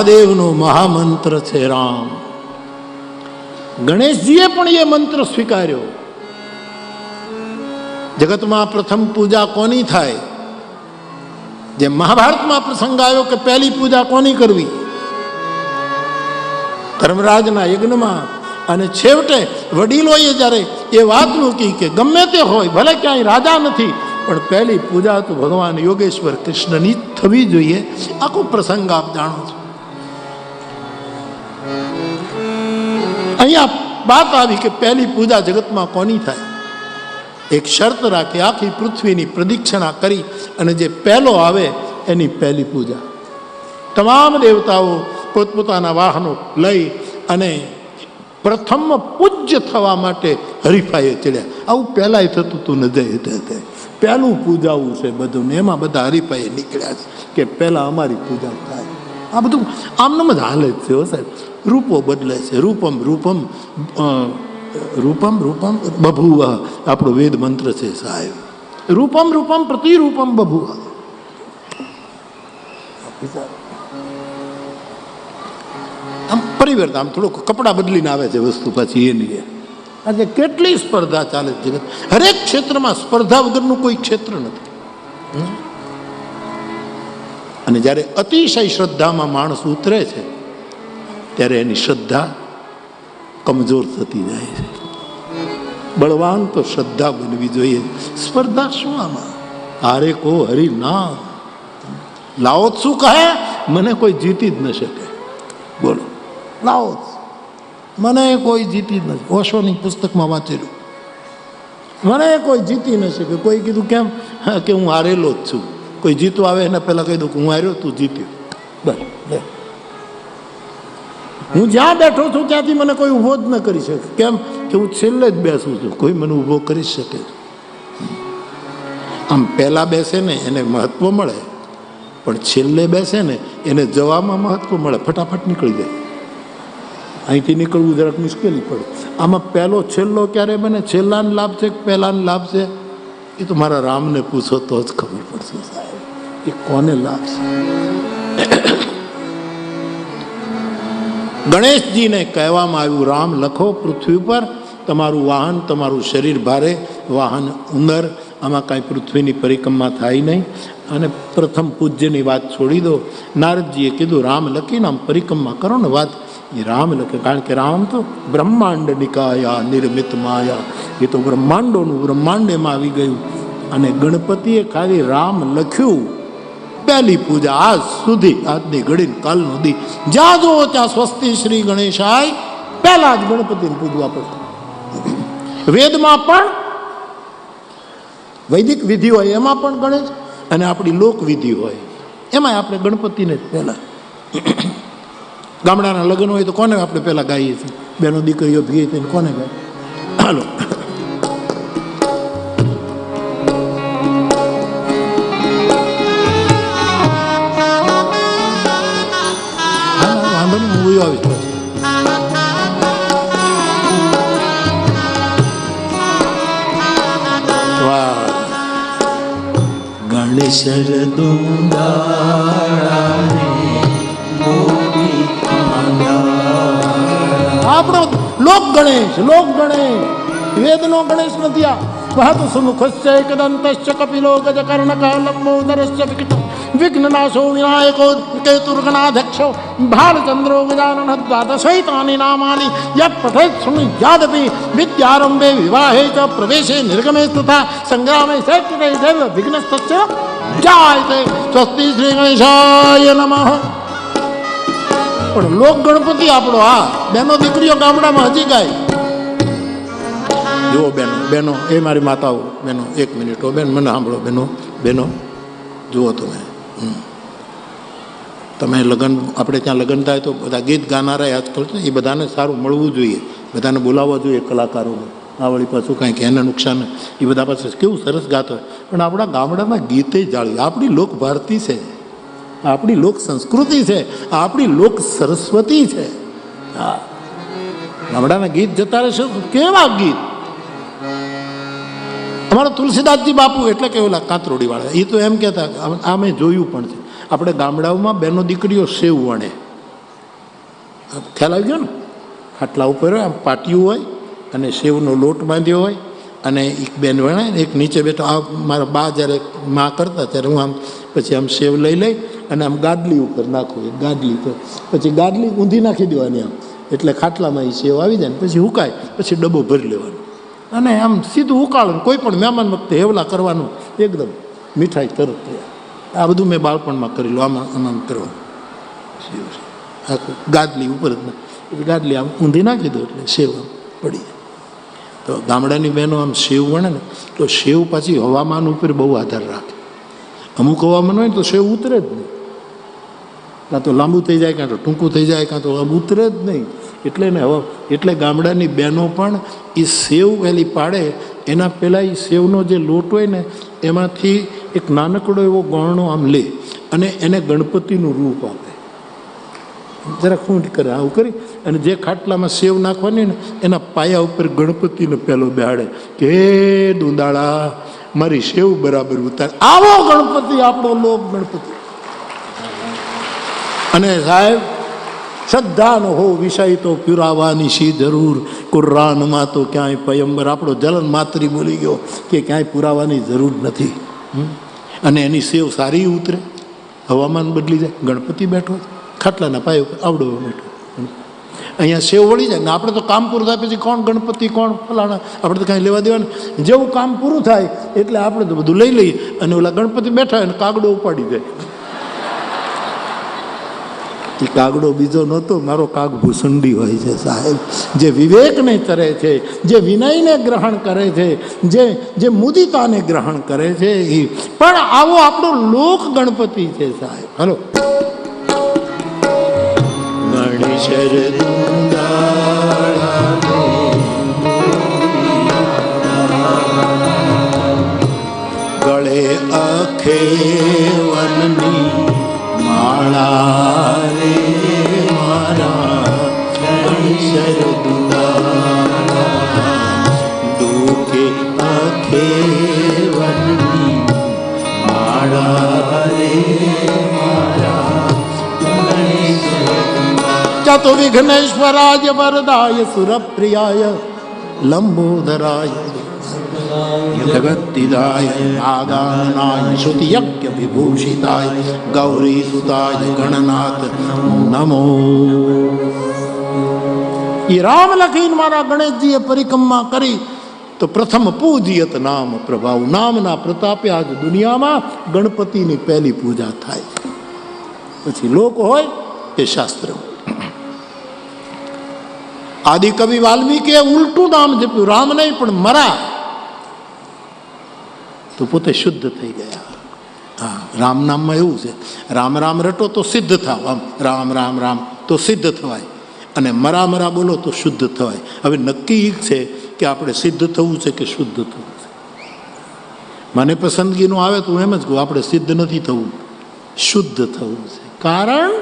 મહાદેવનો મહામંત્ર છે રામ. ગણેશજીએ પણ એ મંત્ર સ્વીકાર્યો. જગતમાં પ્રથમ પૂજા કોની થાય? જે મહાભારતમાં પ્રસંગ આવ્યો કે પહેલી પૂજા કોની કરવી? ધર્મરાજના યજ્ઞમાં. અને છેવટે વડીલોએ જ્યારે એ વાત મૂકી કે ગમે તે હોય, ભલે ક્યાંય રાજા નથી, પણ પહેલી પૂજા તો ભગવાન યોગેશ્વર કૃષ્ણની થવી જોઈએ. આખો પ્રસંગ આપ જાણો છો. અહીંયા વાત આવી કે પહેલી પૂજા જગતમાં કોની થાય? એક શરત રાખી, આખી પૃથ્વીની પ્રદક્ષિણા કરી અને જે પહેલો આવે એની પહેલી પૂજા. તમામ દેવતાઓ પોતપોતાના વાહનો લઈ અને પ્રથમ પૂજ્ય થવા માટે હરીફાઈએ ચડ્યા. આવું પહેલાંય થતું તું નથી. પહેલું પૂજાવું છે બધું ને એમાં બધા હરીફાઈએ નીકળ્યા છે કે પહેલાં અમારી પૂજા થાય. આ બધું આમનામ જ હાલે જ છે હો સાહેબ. રૂપો બદલે છે. રૂપમ રૂપમ રૂપમ રૂપમ બભુવ આપણો વેદ મંત્ર છે સાહેબ. રૂપમ રૂપમ પ્રતિરૂપમ બભુવ. આમ પરિવર્તન, આમ થોડુંક કપડાં બદલીને આવે છે વસ્તુ પાછી એની. આજે કેટલી સ્પર્ધા ચાલે છે જગત. હરેક ક્ષેત્રમાં સ્પર્ધા વગરનું કોઈ ક્ષેત્ર નથી. અને જ્યારે અતિશય શ્રદ્ધામાં માણસ ઉતરે છે ત્યારે એની શ્રદ્ધા કમજોર થતી જાય છે. બળવાન તો શ્રદ્ધા બનવી જોઈએ. સ્પર્ધા શું આમાં? હારે કો હરી નામ. લાવો શું કહે? મને કોઈ જીતી જ ન શકે. બોલો, લાવો મને કોઈ જીતી જ નથી. ઓશોની પુસ્તકમાં વાંચેલું, મને કોઈ જીતી ન શકે. કોઈ કીધું કેમ? કે હું હારેલો જ છું. કોઈ જીતો આવે એના પહેલાં કહી દઉં કે હું હાર્યો, તું જીત્યો. બસ, હું જ્યાં બેઠો છું ત્યાંથી મને કોઈ ઊભો જ ન કરી શકે. કેમ? કે હું છેલ્લે જ બેસું છું. કોઈ મને ઊભો કરી શકે? આમ પહેલાં બેસે ને એને મહત્વ મળે, પણ છેલ્લે બેસે ને એને જવામાં મહત્વ મળે. ફટાફટ નીકળી જાય. અહીંથી નીકળવું જરાક મુશ્કેલી પડે. આમાં પહેલો છેલ્લો ક્યારે બને? છેલ્લાને લાભ છે કે પહેલાને લાભ છે? એ તો મારા રામને પૂછો તો જ ખબર પડશે સાહેબ, એ કોને લાભ છે. ગણેશજીને કહેવામાં આવ્યું, રામ લખો પૃથ્વી પર. તમારું વાહન, તમારું શરીર ભારે, વાહન ઉંદર, આમાં કાંઈ પૃથ્વીની પરિક્રમા થાય નહીં. અને પ્રથમ પૂજ્યની વાત છોડી દો. નારદજીએ કીધું રામ લખીને આમ પરિક્રમા કરો ને વાત. એ રામ લખે, કારણ કે રામ તો બ્રહ્માંડ નિકાયા નિર્મિત માયા. એ તો બ્રહ્માંડોનું બ્રહ્માંડ એમાં આવી ગયું. અને ગણપતિએ ખાલી રામ લખ્યું. પહેલી પૂજા આજ સુધી, આજની ઘડીને કાલનો દી, જ્યાં જુઓ ત્યાં સ્વસ્તિ શ્રી ગણેશાય, પહેલા જ ગણપતિને પૂજવા પડે. વેદમાં પણ વૈદિક વિધિ હોય એમાં પણ ગણેશ, અને આપણી લોકવિધિ હોય એમાં આપણે ગણપતિને જ પહેલા. ગામડાના લગ્ન હોય તો કોને આપણે પહેલા ગાઈએ છીએ? બેનો દીકરીઓ ભીએ થઈને કોને ગાય? હાલો, વાંધો નહીં, હું આવીશ પછી. ગણેશ આપણો લોક ગણેશ, લોક ગણેશ, વેદનો ગણેશ નથી. આ વહતુ સુમુખસ્ય એકદંતસ્ય કપિલો ગજકર્ણક લંબોદરસ્ય વિઘ્નનાશો વિનાયકો કેતુર્ગણાધ્યક્ષો ભાલચંદ્રો ગજાનન દ્વાદશૈતાની નામાની યત્ પઠેત શૃણુયાદપી વિદ્યારંભે વિવાહે ચ પ્રવેશે નિર્ગમે તથા સંગ્રામે શૈત્રે દેવ વિઘ્નસ્તસ્ય જાયતે. સ્વસ્તિ શ્રી ગણેશાય નમઃ. પણ લોક ગણપતિ આપણો આ બેનો દીકરીઓ ગામડામાં હજી ગાય. જુઓ બેનો, બેનો એ મારી માતાઓ, બેનો એક મિનિટ, બેન મને સાંભળો. બેનો, બેનો જુઓ તમે લગ્ન, આપણે ત્યાં લગ્ન થાય તો બધા ગીત ગાનારા આજકાલ છે, એ બધાને સારું મળવું જોઈએ, બધાને બોલાવવા જોઈએ કલાકારોને. આ વળી પાછું કાંઈ કે એને નુકસાન, એ બધા પાસે કેવું સરસ ગાતો હોય, પણ આપણા ગામડામાં ગીતે જાળવી. આપણી લોક ભારતી છે, આપણી લોક સંસ્કૃતિ છે, આપણી લોક સરસ્વતી છે. હા, ગામડાના ગીત જતા રહેશે. કેવા ગીત! અમારા તુલસીદાસજી બાપુ એટલે કે ઓલા કાંતરોડી વાળા, એ તો એમ કહેતા, આ મેં જોયું પણ છે, આપણે ગામડાઓમાં બેનો દીકરીઓ સેવ વણે. ખ્યાલ આવી ગયો ને? ખાટલા ઉપર આમ પાટિયું હોય અને સેવનો લોટ બાંધ્યો હોય અને એક બેન વણાય ને એક નીચે બેઠો. આ મારા બા જ્યારે માં કરતા ત્યારે હું આમ પછી આમ સેવ લઈ અને આમ ગાદલી ઉપર નાખું, એક ગાદલી ઉપર, પછી ગાદલી ઊંધી નાખી દેવાની આમ, એટલે ખાટલામાં એ સેવ આવી જાય ને પછી હુકાય, પછી ડબ્બો ભરી લેવાનો અને આમ સીધું ઉકાળવાનું. કોઈ પણ મહેમાન વખતે હેવલા કરવાનું, એકદમ મીઠાઈ તરત. આ બધું મેં બાળપણમાં કરેલું. આમ કરવાનું આખું ગાદલી ઉપર જ ગાદલી આમ ઊંધી નાખી દો એટલે સેવ આમ પડી જાય. તો ગામડાની બહેનો આમ સેવ વણે ને તો સેવ પાછી હવામાન ઉપર બહુ આધાર રાખે. અમુક હવામાન હોય ને તો સેવ ઉતરે જ નહીં, કાં તો લાંબુ થઈ જાય, કાં તો ટૂંકું થઈ જાય, કાં તો આમ ઉતરે જ નહીં. એટલે ગામડાની બહેનો પણ એ સેવ વહેલી પાડે એના પહેલાં એ સેવનો જે લોટ હોય ને એમાંથી એક નાનકડો એવો ગણનો આમ લે અને એને ગણપતિનું રૂપ આપે, જરા ખૂંટ કરે આવું કરી, અને જે ખાટલામાં સેવ નાખવાની ને એના પાયા ઉપર ગણપતિને પહેલો બેહાડે કે હે દુંદાળા મારી સેવ બરાબર ઉતાર. આવો ગણપતિ આપણો લોક ગણપતિ. અને સાહેબ શ્રદ્ધાનો હો વિષય તો પુરાવાની શી જરૂર, કુરાનમાં તો ક્યાંય પયંબર આપણો જલન માત્રી બોલી ગયો કે ક્યાંય પુરાવાની જરૂર નથી. અને એની સેવ સારી ઉતરે, હવામાન બદલી જાય. ગણપતિ બેઠો ખાટલાના પાયા ઉપર આવડો બેઠો, અહીંયા સેવ વળી જાય ને આપણે તો કામ પૂરું થાય પછી કોણ ગણપતિ કોણ ફલાણા, આપણે તો કાંઈ લેવા દેવાનું. જેવું કામ પૂરું થાય એટલે આપણે તો બધું લઈ લઈએ અને ઓલા ગણપતિ બેઠા અને કાગડો ઉપાડી જાય. એ કાગડો બીજો નહોતો, મારો કાગ ભૂસંડી હોય છે સાહેબ, જે વિવેકને તરે છે, જે વિનયને ગ્રહણ કરે છે, જે મુદિતાને ગ્રહણ કરે છે. એ પણ આવો આપણો લોક ગણપતિ છે સાહેબ. હલો ગણેશ ગળે અખે વનની માળા રે મારા ગણેશ દુખે અખે વનની માળા રે મારા ચતુ વિઘ્નેશ્વરાય વરદાય સુરપ્રિયાય લંબોદરાય જગતિદાય આદાનાય શ્રુતિયજ્ઞ વિભૂષિતાય ગૌરી સુતાય ગણનાથ નમો. એ રામ લખીને મારા ગણેશજીએ પરિક્રમા કરી તો પ્રથમ પૂજ્યત નામ પ્રભાવ, નામના પ્રતાપે આજ દુનિયામાં ગણપતિની પહેલી પૂજા થાય. પછી લોક હોય કે શાસ્ત્ર. આદિ કવિ વાલ્મીકીએ ઉલટું નામ જપ્યું, રામ નહીં પણ મરા, તો પોતે શુદ્ધ થઈ ગયા. હા, રામ નામમાં એવું છે, રામ રામ રટો તો સિદ્ધ થાવ, આમ રામ રામ રામ તો સિદ્ધ થવાય, અને મરા મરા બોલો તો શુદ્ધ થવાય. હવે નક્કી છે કે આપણે સિદ્ધ થવું છે કે શુદ્ધ થવું છે. મને પસંદગીનું આવે તો હું એમ જ કહું આપણે સિદ્ધ નથી થવું, શુદ્ધ થવું છે. કારણ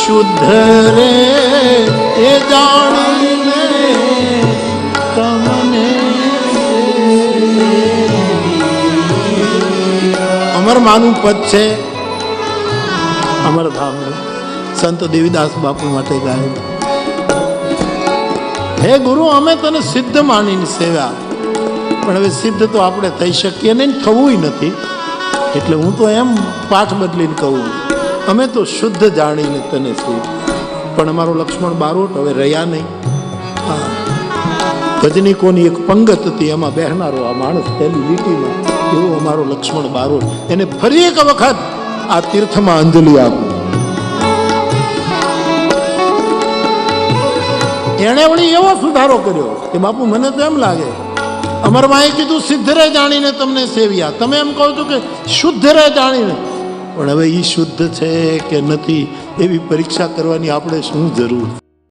શુદ્ધ રે એ જાણીને તમને અમરમાનું પદ છે અમરધામ, સંત દેવીદાસ બાપુ માટે ગાય. હે ગુરુ, અમે તને સિદ્ધ માનીને સેવા, પણ હવે સિદ્ધ તો આપણે થઈ શકીએ નહીં, થવું નથી. એટલે હું તો એમ પાઠ બદલીને કહું, અમે તો શુદ્ધ જાણીને તને સેવ. પણ અમારો લક્ષ્મણ બારોટ હવે રહ્યા નહીં. ભજનીકોની એક પંગત હતી, એમાં બેહનારો આ માણસ પહેલી લીટીમાં, એવો અમારો લક્ષ્મણ બારોટ. એને ફરી એક વખત આ તીર્થમાં અંજલિ આપું. એણે વળી એવો સુધારો કર્યો કે બાપુ મને તો એમ લાગે અમરમાએ કીધું સિદ્ધ રે જાણીને તમને સેવ્યા, તમે એમ કહો છો કે શુદ્ધ રે જાણીને. પણ હવે એ શુદ્ધ છે કે નથી એવી પરીક્ષા કરવાની આપણે શું જરૂર?